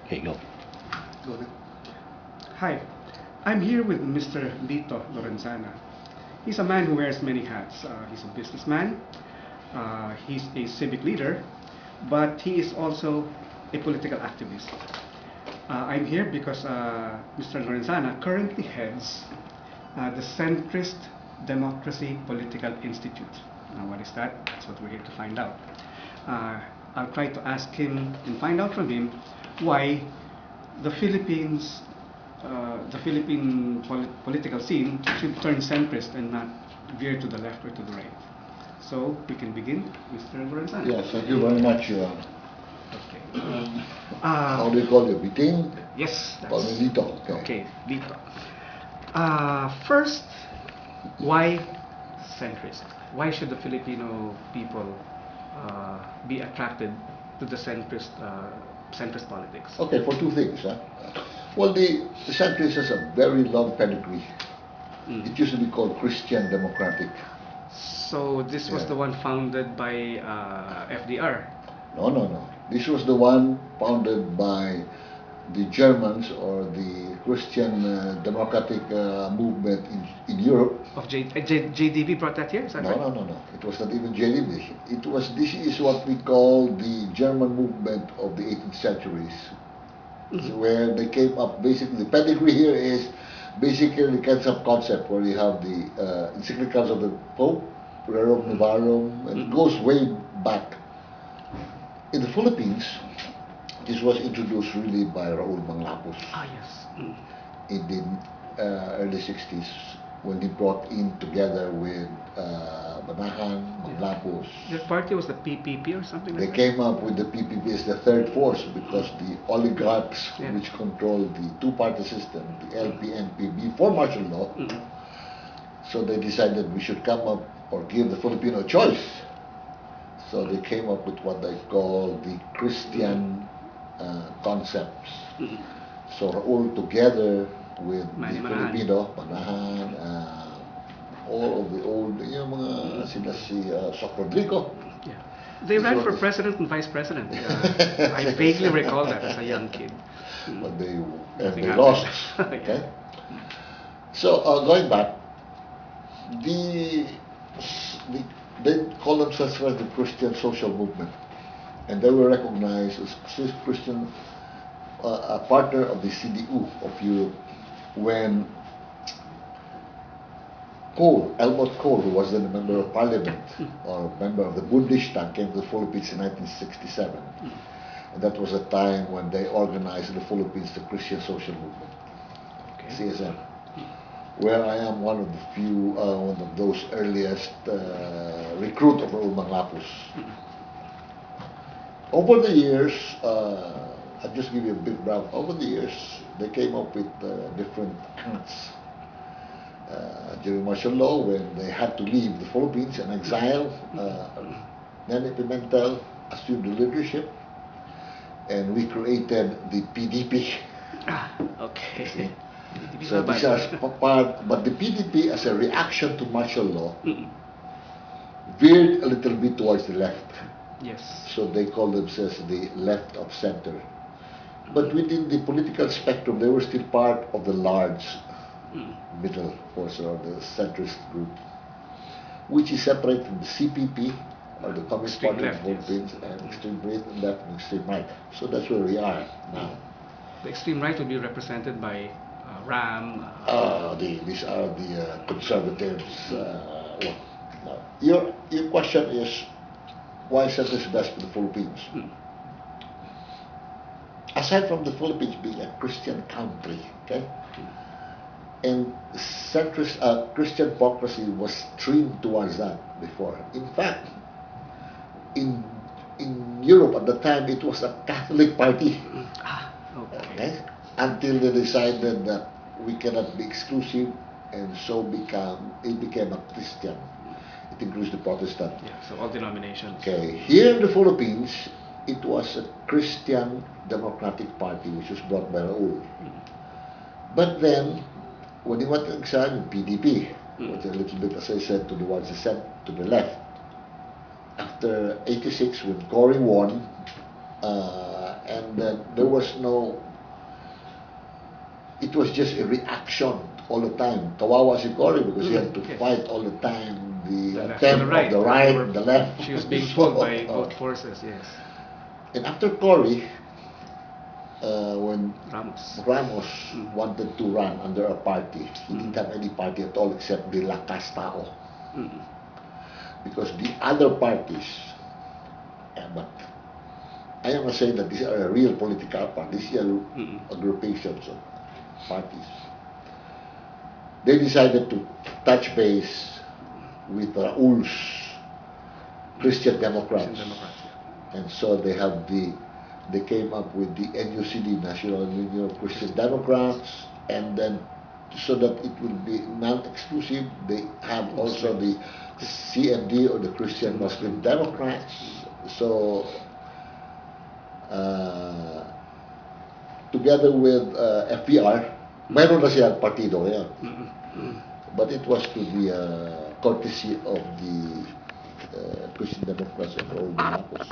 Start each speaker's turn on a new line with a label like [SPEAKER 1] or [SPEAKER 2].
[SPEAKER 1] Okay, go.
[SPEAKER 2] Go ahead. Hi, I'm here with Mr. Lito Lorenzana. He's a man who wears many hats. He's a businessman, he's a civic leader, but he is also a political activist. I'm here because Mr. Lorenzana currently heads the Centrist Democracy Political Institute. Now, what is that? That's what we're here to find out. I'll try to ask him and find out from him why the political scene should turn centrist and not veer to the left or to the right. So we can begin, Mr. Lorenzana.
[SPEAKER 3] Yes, thank you very much.
[SPEAKER 2] Okay.
[SPEAKER 3] How do you call you? Biting?
[SPEAKER 2] Yes.
[SPEAKER 3] Call me Lito.
[SPEAKER 2] Okay, Lito. First, why centrist? Why should the Filipino people be attracted to the centrist politics?
[SPEAKER 3] Okay, for two things. Well, the centrist has a very long pedigree. It used to be called Christian Democratic.
[SPEAKER 2] So this was the one founded by FDR.
[SPEAKER 3] No. This was the one founded by the Germans or the Christian Democratic movement in Europe.
[SPEAKER 2] Of JDB brought that here? Is that right?
[SPEAKER 3] No. It was not even JDB. This is what we call the German movement of the 18th centuries. Where they came up, basically, the pedigree here is basically the kinds of concept where you have the encyclicals of the Pope, Rerum Novarum, and it goes way back. In the Philippines, this was introduced really by Raul Manglapos.
[SPEAKER 2] Yes.
[SPEAKER 3] In the early 60s, when he brought in together with Manahan, Manglapos.
[SPEAKER 2] The party was the PPP or something like
[SPEAKER 3] They
[SPEAKER 2] that?
[SPEAKER 3] came up with the PPP as the third force because the oligarchs which controlled the two-party system, the LP, NP, before martial law, so they decided we should come up or give the Filipino a choice. So they came up with what they call the Christian concepts. So Raul together with the Filipino, Manahan, all of the old, sila si Soc Rodrigo.
[SPEAKER 2] Yeah. They ran for president and vice president. I vaguely recall that as a young kid.
[SPEAKER 3] But they lost. Okay. So going back, they call themselves the Christian Social Movement, and they were recognized as Christian a partner of the CDU of Europe when Helmut Kohl, who was then a member of parliament or a member of the Bundestag, came to the Philippines in 1967. And that was a time when they organized in the Philippines the Christian Social Movement, CSM, where I am one of the few, one of those earliest recruit of Raul Manglapos. Over the years, I'll just give you a big background. Over the years, they came up with different acts. During martial law, when they had to leave the Philippines in exile, Nene Pimentel assumed the leadership, and we created the PDP.
[SPEAKER 2] Okay.
[SPEAKER 3] So these are part, but the PDP, as a reaction to martial law, veered a little bit towards the left.
[SPEAKER 2] Yes.
[SPEAKER 3] So they call themselves the left of center. But within the political spectrum, they were still part of the large middle force or the centrist group, which is separate from the CPP or the Communist Party of the Philippines and extreme left and extreme right. So that's where we are now.
[SPEAKER 2] The extreme right would be represented by RAM.
[SPEAKER 3] These are the conservatives. Your question is, why centrist best for the Philippines? Aside from the Philippines being a Christian country, okay, and centrist Christian democracy was trained towards that before. In fact, in Europe at the time, it was a Catholic party. Okay. Until they decided that we cannot be exclusive, and so it became a Christian. It includes the Protestant.
[SPEAKER 2] Yeah, so all denominations.
[SPEAKER 3] Okay. Here in the Philippines, it was a Christian Democratic Party, which was brought by Raul. But then, when he went to exile in PDP, which a little bit, as I said, to the left. After '86, when Cory won, and then there were was no, it was just a reaction all the time. Kawawa si Cory because he had to
[SPEAKER 2] Yes.
[SPEAKER 3] fight all the time the
[SPEAKER 2] left
[SPEAKER 3] attempt
[SPEAKER 2] and the right,
[SPEAKER 3] of the right, the left.
[SPEAKER 2] She was being pulled by
[SPEAKER 3] So,
[SPEAKER 2] both forces, yes.
[SPEAKER 3] And after Cory, when
[SPEAKER 2] Ramos.
[SPEAKER 3] Ramos wanted to run under a party, he didn't have any party at all except the Lakas Tao. Because the other parties, but I am not saying that these are real political parties, these are agrupations of parties. They decided to touch base with Raul's Christian Democrats. And so they came up with the NUCD, National Union of Christian Democrats, and then so that it will be non-exclusive, they have also the CMD, or the Christian Muslim Democrats. So together with FPR, mayroon na siyang partido ngayon. But it was to the courtesy of the Christian Democrats of Raul Marcos.